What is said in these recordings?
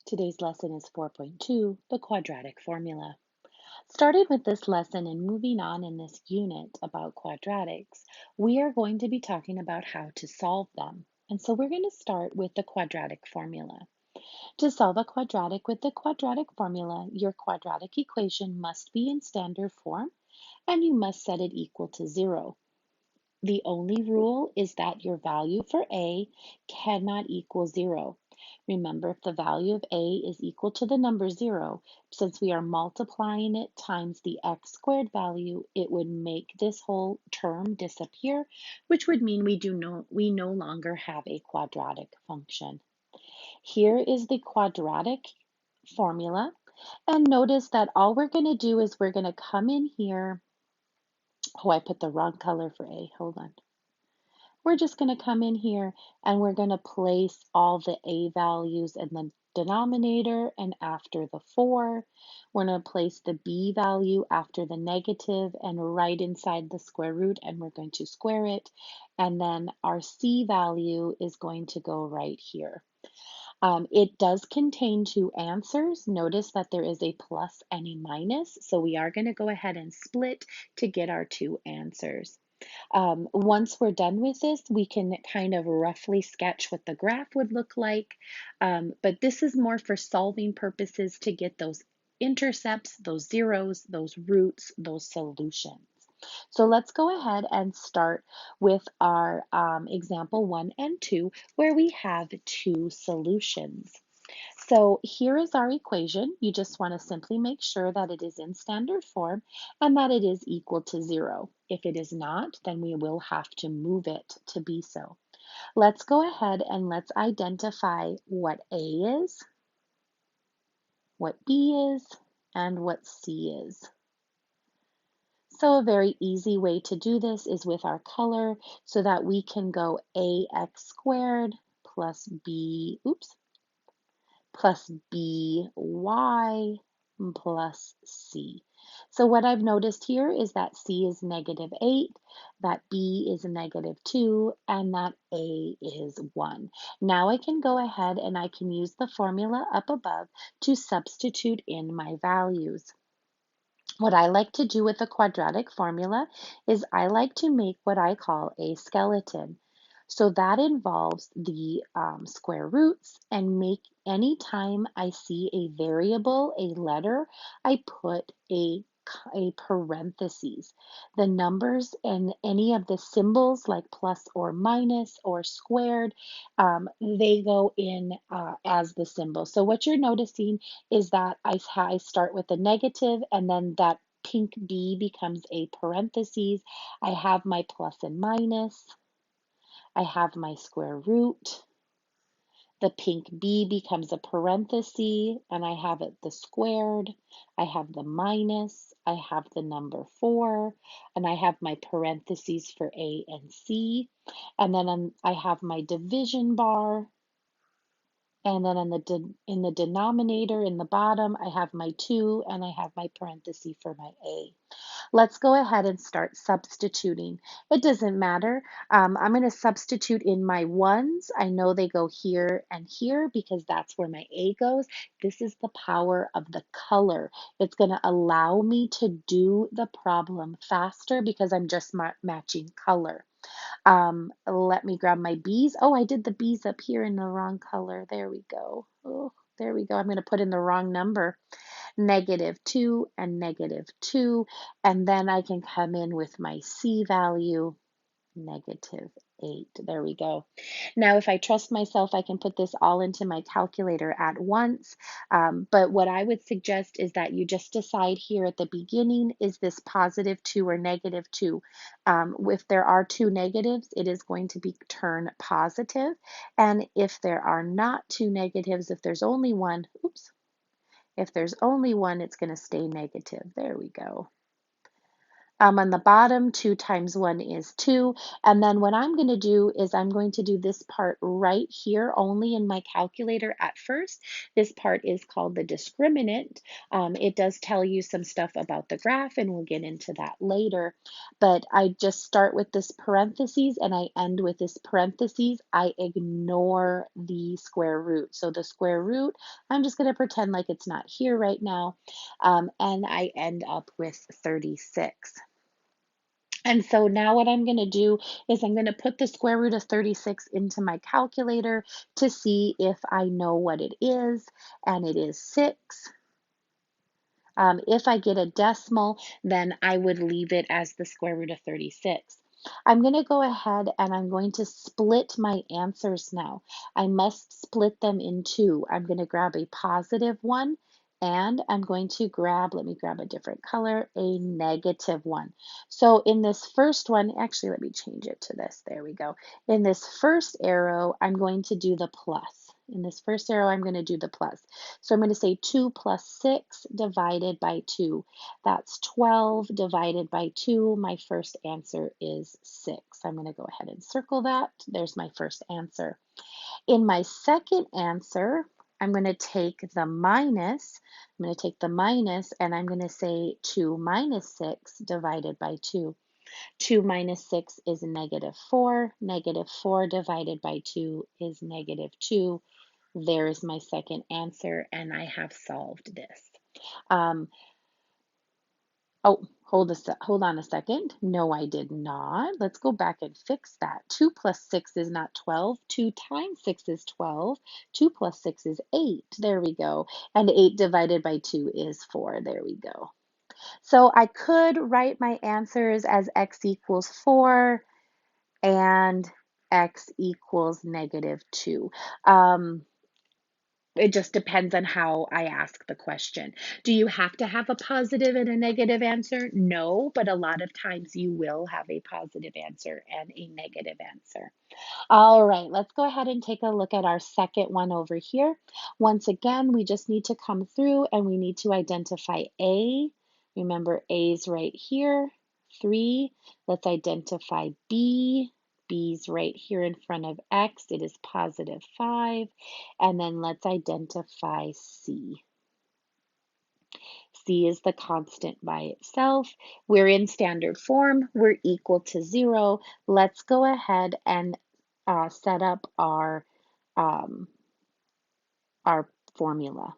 Today's lesson is 4.2, the quadratic formula. Starting with this lesson and moving on in this unit about quadratics, we are going to be talking about how to solve them. And so we're going to start with the quadratic formula. To solve a quadratic with the quadratic formula, your quadratic equation must be in standard form and you must set it equal to 0. The only rule is that your value for a cannot equal 0. Remember, if the value of a is equal to the number 0, since we are multiplying it times the x squared value, it would make this whole term disappear, which would mean we no longer have a quadratic function. Here is the quadratic formula, and notice that all we're going to do is we're going to come in here. Oh, I put the wrong color for a. Hold on. We're just going to come in here and we're going to place all the a values in the denominator and after the 4. We're going to place the b value after the negative and right inside the square root, and we're going to square it. And then our c value is going to go right here. It does contain two answers. Notice that there is a plus and a minus, so we are going to go ahead and split to get our two answers. Once we're done with this, we can kind of roughly sketch what the graph would look like, but this is more for solving purposes to get those intercepts, those zeros, those roots, those solutions. So let's go ahead and start with our example 1 and 2, where we have two solutions. So here is our equation. You just want to simply make sure that it is in standard form and that it is equal to 0. If it is not, then we will have to move it to be so. Let's go ahead and let's identify what A is, what B is, and what C is. So a very easy way to do this is with our color so that we can go ax squared plus b, plus by plus c. So what I've noticed here is that c is -8, that b is -2, and that a is 1. Now I can go ahead and I can use the formula up above to substitute in my values. What I like to do with the quadratic formula is I like to make what I call a skeleton. So that involves the square roots, and make anytime I see a variable, a letter, I put a parentheses. The numbers and any of the symbols like plus or minus or squared, they go in as the symbol. So what you're noticing is that I start with a negative and then that pink B becomes a parentheses. I have my plus and minus. I have my square root. The pink B becomes a parenthesis, and I have it the squared. I have the minus. I have the number 4, and I have my parentheses for A and C. And then I have my division bar. And then in the denominator in the bottom, I have my 2 and I have my parenthesis for my A. Let's go ahead and start substituting. It doesn't matter. I'm going to substitute in my 1s. I know they go here and here because that's where my A goes. This is the power of the color. It's going to allow me to do the problem faster because I'm just matching color. Let me grab my B's. Oh, I did the B's up here in the wrong color. There we go. Oh, there we go. I'm going to put in the wrong number. -2 and -2. And then I can come in with my C value, -8. There we go. Now, if I trust myself, I can put this all into my calculator at once. But what I would suggest is that you just decide here at the beginning, is this +2 or -2? If there are two negatives, it is going to be turn positive. And if there are not two negatives, if there's only one, if there's only one, it's going to stay negative. There we go. On the bottom, 2 times 1 is 2. And then what I'm going to do is I'm going to do this part right here only in my calculator at first. This part is called the discriminant. It does tell you some stuff about the graph, and we'll get into that later. But I just start with this parentheses and I end with this parentheses. I ignore the square root. So the square root, I'm just going to pretend like it's not here right now. And I end up with 36. And so now what I'm going to do is I'm going to put the square root of 36 into my calculator to see if I know what it is, and it is 6. If I get a decimal, then I would leave it as the square root of 36. I'm going to go ahead and I'm going to split my answers now. I must split them in two. I'm going to grab a positive one and I'm going to grab, let me grab a different color, a negative one. So in this first one, actually, let me change it to this. There we go. In this first arrow, I'm going to do the plus. In this first arrow, I'm going to do the plus. So I'm going to say 2 plus 6 divided by 2. That's 12 divided by 2. My first answer is 6. I'm going to go ahead and circle that. There's my first answer. In my second answer, I'm going to take the minus. I'm going to take the minus and I'm going to say 2 minus 6 divided by 2. 2 minus 6 is negative 4. Negative 4 divided by 2 is negative 2. There is my second answer, and I have solved this. Um, oh, hold on a second. No, I did not. Let's go back and fix that. 2 plus 6 is not 12. 2 times 6 is 12. 2 plus 6 is 8. There we go. And 8 divided by 2 is 4. There we go. So I could write my answers as x equals 4 and x equals negative 2. It just depends on how I ask the question. Do you have to have a positive and a negative answer? No, but a lot of times you will have a positive answer and a negative answer. All right, let's go ahead and take a look at our second one over here. Once again, we just need to come through and we need to identify A. Remember, A is right here, 3. Let's identify B. B's right here in front of X. It is positive 5. And then let's identify C. C is the constant by itself. We're in standard form. We're equal to 0. Let's go ahead and set up um, our formula.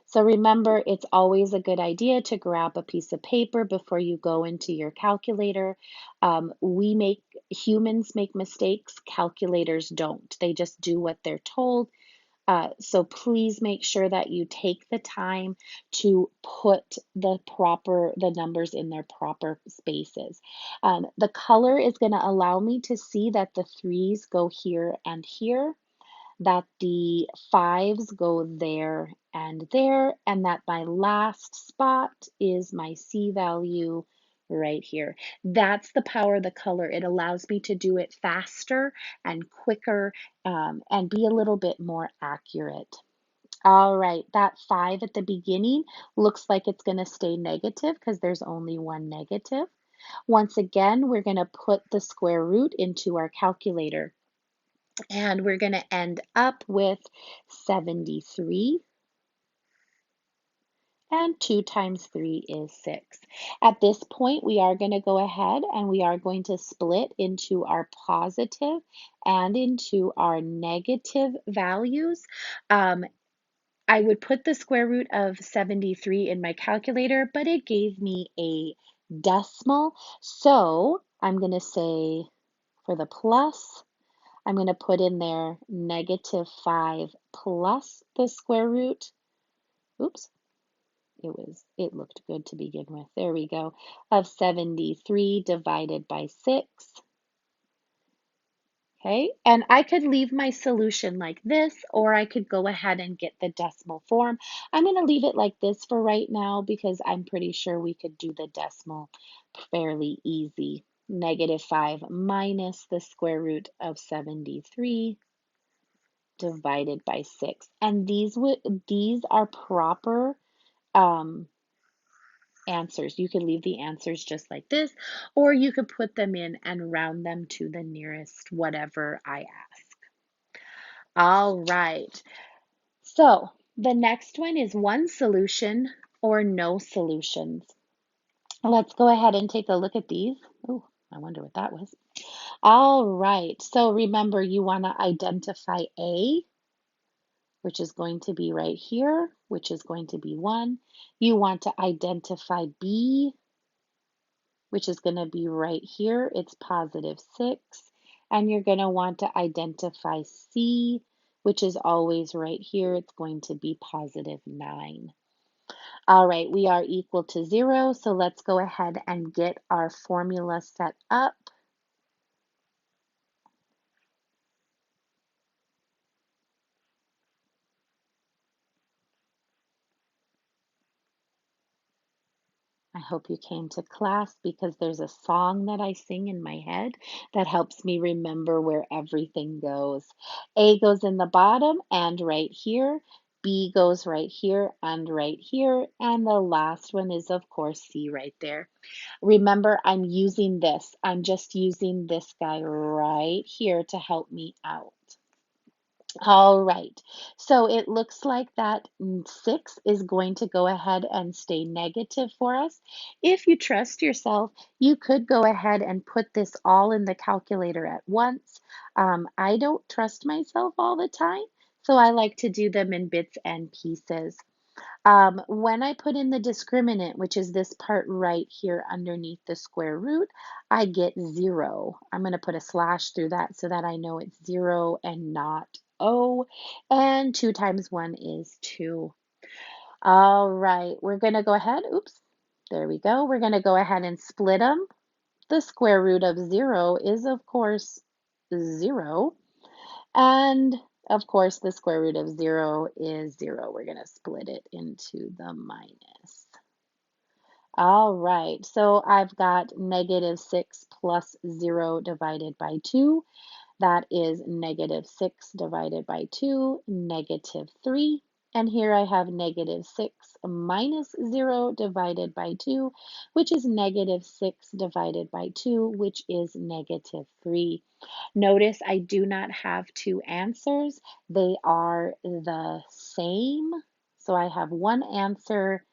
So remember, it's always a good idea to grab a piece of paper before you go into your calculator. Humans make mistakes, calculators don't. They just do what they're told. So please make sure that you take the time to put the numbers in their proper spaces. The color is going to allow me to see that the 3's go here and here, that the 5's go there, and that my last spot is my C value right here. That's the power of the color. It allows me to do it faster and quicker and be a little bit more accurate. All right, that 5 at the beginning looks like it's going to stay negative because there's only one negative. Once again, we're going to put the square root into our calculator. And we're going to end up with 73. And 2 times 3 is 6. At this point, we are going to go ahead and we are going to split into our positive and into our negative values. I would put the square root of 73 in my calculator, but it gave me a decimal. So I'm going to say for the plus, I'm going to put in there negative 5 plus the square root. Oops, it looked good to begin with. There we go. Of 73 divided by 6. Okay, and I could leave my solution like this, or I could go ahead and get the decimal form. I'm going to leave it like this for right now because I'm pretty sure we could do the decimal fairly easy. Negative 5 minus the square root of 73 divided by 6. And these are proper answers. You could leave the answers just like this, or you could put them in and round them to the nearest whatever I ask. All right. So the next one is one solution or no solutions. Let's go ahead and take a look at these. Oh, I wonder what that was. All right. So remember, you want to identify A, which is going to be right here, which is going to be 1. You want to identify B, which is going to be right here. It's positive 6. And you're going to want to identify C, which is always right here. It's going to be positive 9. All right, we are equal to 0, so let's go ahead and get our formula set up. I hope you came to class because there's a song that I sing in my head that helps me remember where everything goes. A goes in the bottom and right here. B goes right here and right here. And the last one is, of course, C right there. Remember, I'm using this. I'm just using this guy right here to help me out. All right, so it looks like that 6 is going to go ahead and stay negative for us. If you trust yourself, you could go ahead and put this all in the calculator at once. I don't trust myself all the time, so I like to do them in bits and pieces. When I put in the discriminant, which is this part right here underneath the square root, I get 0. I'm going to put a slash through that so that I know it's 0 and not O. And 2 times 1 is 2. All right, we're going to go ahead. Oops, there we go. We're going to go ahead and split them. The square root of 0 is, of course, 0. And of course, the square root of 0 is 0. We're going to split it into the minus. All right, so I've got negative 6 plus 0 divided by 2. That is negative 6 divided by 2, negative 3. And here I have negative 6 minus 0 divided by 2, which is negative 6 divided by 2, which is negative 3. Notice I do not have two answers. They are the same. So I have one answer,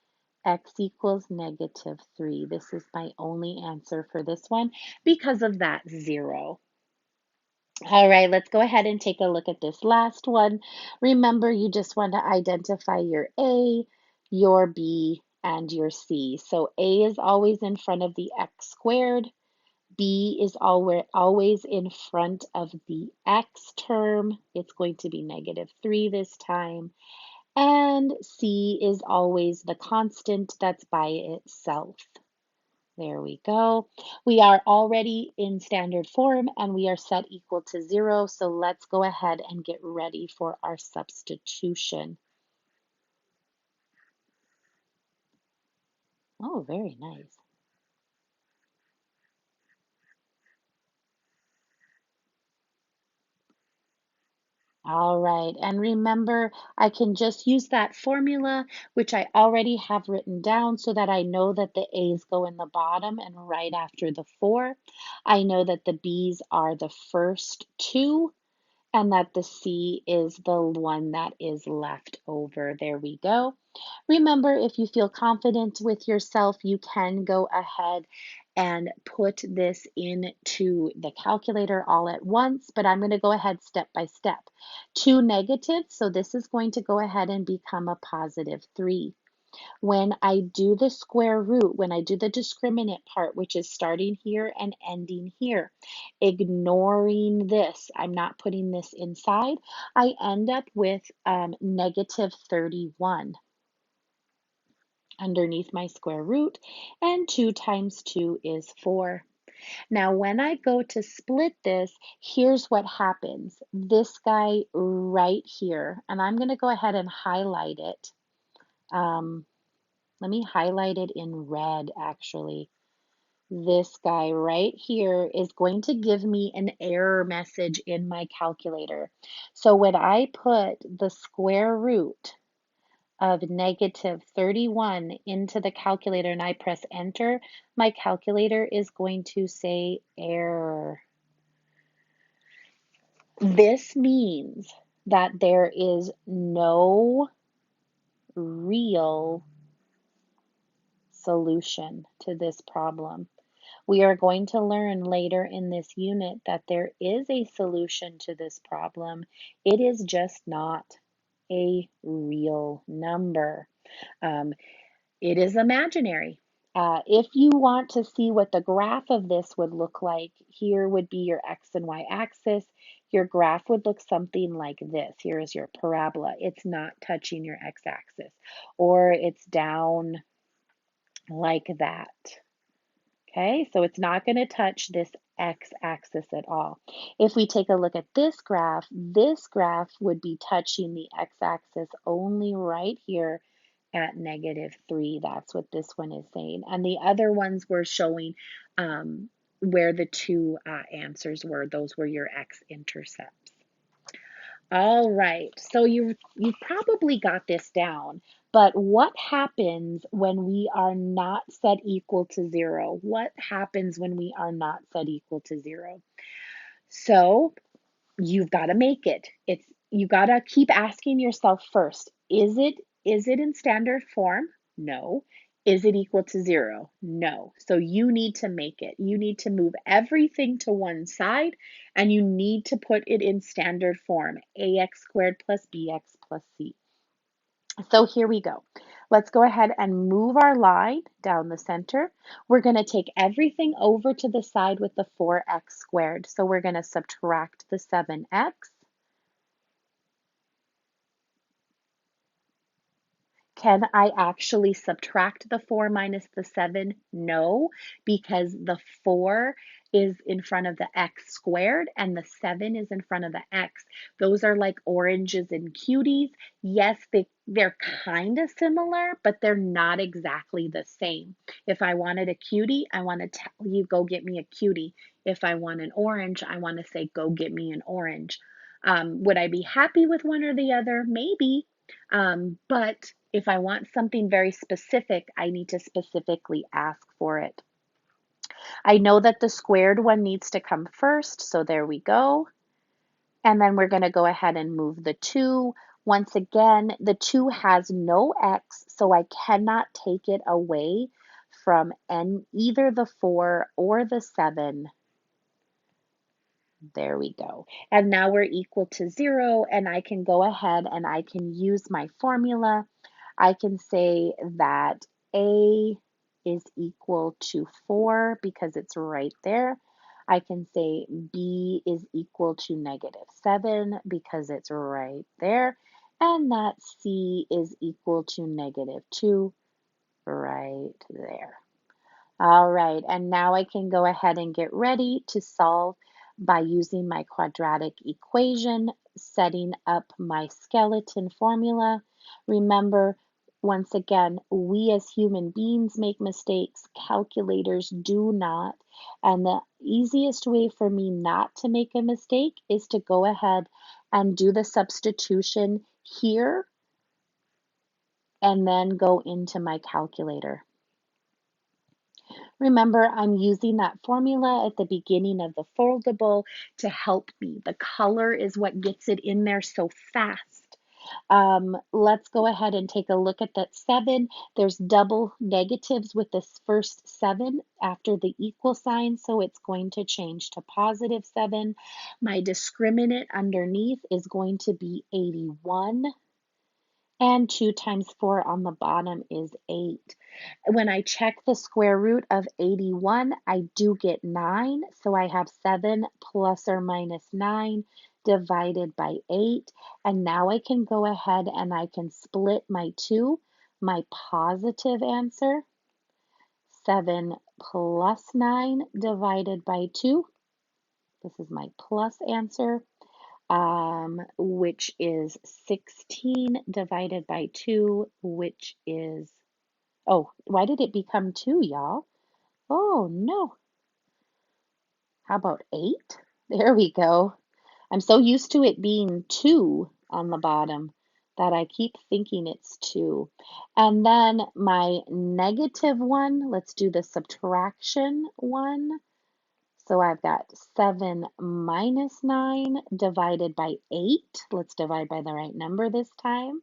x equals negative 3. This is my only answer for this one because of that 0. All right, let's go ahead and take a look at this last one. Remember, you just want to identify your A, your B, and your C. So A is always in front of the x squared. B is always in front of the x term. It's going to be negative 3 this time. And C is always the constant that's by itself. There we go. We are already in standard form and we are set equal to 0. So let's go ahead and get ready for our substitution. Oh, very nice. All right, and remember, I can just use that formula, which I already have written down so that I know that the A's go in the bottom and right after the 4. I know that the B's are the first 2 and that the C is the one that is left over. There we go. Remember, if you feel confident with yourself, you can go ahead and put this into the calculator all at once, but I'm going to go ahead step by step. 2 negatives, so this is going to go ahead and become a positive 3. When I do the square root, when I do the discriminant part, which is starting here and ending here, ignoring this, I'm not putting this inside, I end up with negative 31 underneath my square root, and 2 times 2 is 4. Now, when I go to split this, here's what happens. This guy right here, and I'm going to go ahead and highlight it. Let me highlight it in red, actually. This guy right here is going to give me an error message in my calculator. So when I put the square root of negative 31 into the calculator and I press enter, my calculator is going to say error. This means that there is no real solution to this problem. We are going to learn later in this unit that there is a solution to this problem. It is just not a real number. Um, it is imaginary. If you want to see what the graph of this would look like, here would be your x and y axis. Your graph would look something like this. Here is your parabola. It's not touching your x-axis, or it's down like that. Okay, so it's not going to touch this x-axis at all. If we take a look at this graph would be touching the x-axis only right here at -3. That's what this one is saying. And the other ones were showing where the two answers were. Those were your x-intercepts. All right, so you've probably got this down, but what happens when we are not set equal to 0? What happens when we are not set equal to 0? So you've got to make it. You got to keep asking yourself first, is it in standard form? No. Is it equal to 0? No. So you need to make it. You need to move everything to one side and you need to put it in standard form, ax squared plus bx plus c. So here we go. Let's go ahead and move our line down the center. We're going to take everything over to the side with the 4x squared. So we're going to subtract the 7x. Can I actually subtract the 4 minus the 7? No, because the 4 is in front of the x squared and the 7 is in front of the x. Those are like oranges and cuties. Yes, they're kind of similar, but they're not exactly the same. If I wanted a cutie, I want to tell you, go get me a cutie. If I want an orange, I want to say, go get me an orange. Would I be happy with one or the other? Maybe. But if I want something very specific, I need to specifically ask for it. I know that the squared one needs to come first, so there we go. And then we're going to go ahead and move the 2. Once again, the 2 has no x, so I cannot take it away from either the 4 or the 7. There we go. And now we're equal to 0, and I can go ahead and I can use my formula. I can say that A is equal to 4 because it's right there. I can say B is equal to -7 because it's right there. And that C is equal to -2 right there. All right, and now I can go ahead and get ready to solve by using my quadratic equation, setting up my skeleton formula. Remember, once again, we as human beings make mistakes, calculators do not. And the easiest way for me not to make a mistake is to go ahead and do the substitution here and then go into my calculator. Remember, I'm using that formula at the beginning of the foldable to help me. The color is what gets it in there so fast. Let's go ahead and take a look at that 7. There's double negatives with this first 7 after the equal sign, so it's going to change to +7. My discriminant underneath is going to be 81. And 2 times 4 on the bottom is 8. When I check the square root of 81, I do get 9. So I have 7 plus or minus 9 divided by 8. And now I can go ahead and I can split my 2, my positive answer. 7 plus 9 divided by 2. This is my plus answer. Which is 16 divided by 2, which is, oh, why did it become 2, y'all? Oh, no. How about 8? There we go. I'm so used to it being 2 on the bottom. that I keep thinking it's 2. And then my negative one, let's do the subtraction one. So I've got 7 minus 9 divided by 8. Let's divide by the right number this time.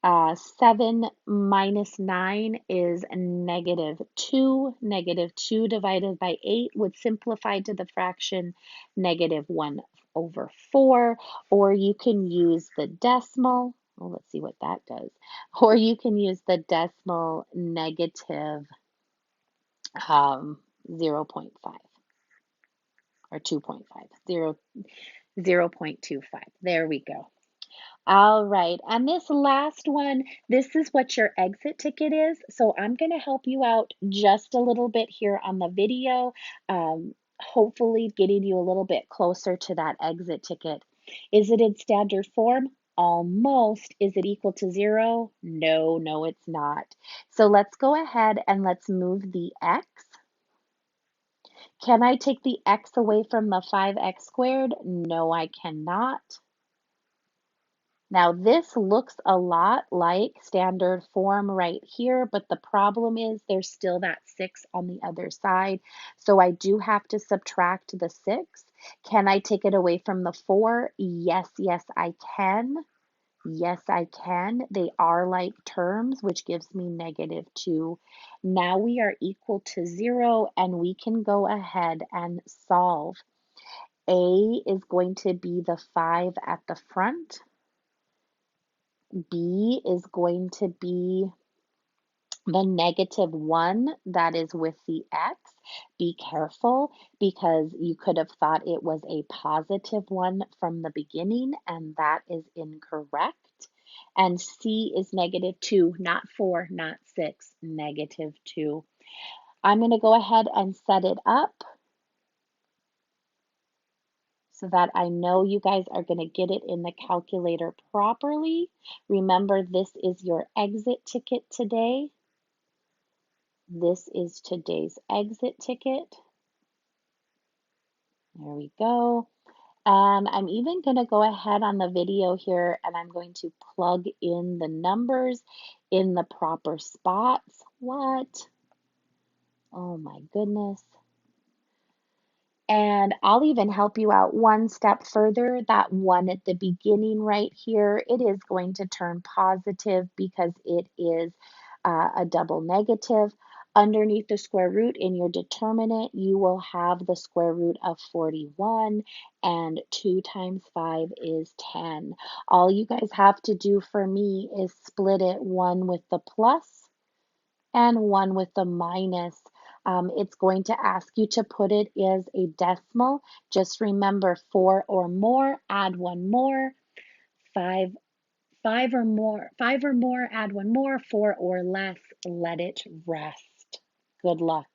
7 minus 9 is negative 2. Negative 2 divided by 8 would simplify to the fraction negative 1 over 4. Or you can use the decimal. Well, let's see what that does. Or you can use the decimal negative 0 0.5 or 2.5. 0.25. There we go. All right, and this last one, this is what your exit ticket is. So I'm going to help you out just a little bit here on the video, hopefully getting you a little bit closer to that exit ticket. Is it in standard form? Almost. Is it equal to 0? No, no, it's not. So let's go ahead and let's move the x. Can I take the x away from the 5x squared? No, I cannot. Now this looks a lot like standard form right here, but the problem is there's still that 6 on the other side. So I do have to subtract the 6. Can I take it away from the 4? Yes, yes, I can. Yes, I can. They are like terms, which gives me negative 2. Now we are equal to 0, and we can go ahead and solve. A is going to be the 5 at the front. B is going to be the negative 1 that is with the x. Be careful because you could have thought it was a positive 1 from the beginning, and that is incorrect. And C is negative 2, not 4, not 6, negative 2. I'm going to go ahead and set it up so that I know you guys are going to get it in the calculator properly. Remember, this is your exit ticket today. This is today's exit ticket. There we go. And I'm even going to go ahead on the video here and I'm going to plug in the numbers in the proper spots. What? Oh my goodness. And I'll even help you out one step further. That 1 at the beginning right here, it is going to turn positive because it is a double negative. Underneath the square root in your determinant, you will have the square root of 41, and 2 times 5 is 10. All you guys have to do for me is split it, 1 with the plus and 1 with the minus. It's going to ask you to put it as a decimal. Just remember 4 or more, add 1 more, 5, 5 or more, add 1 more, 4 or less, let it rest. Good luck.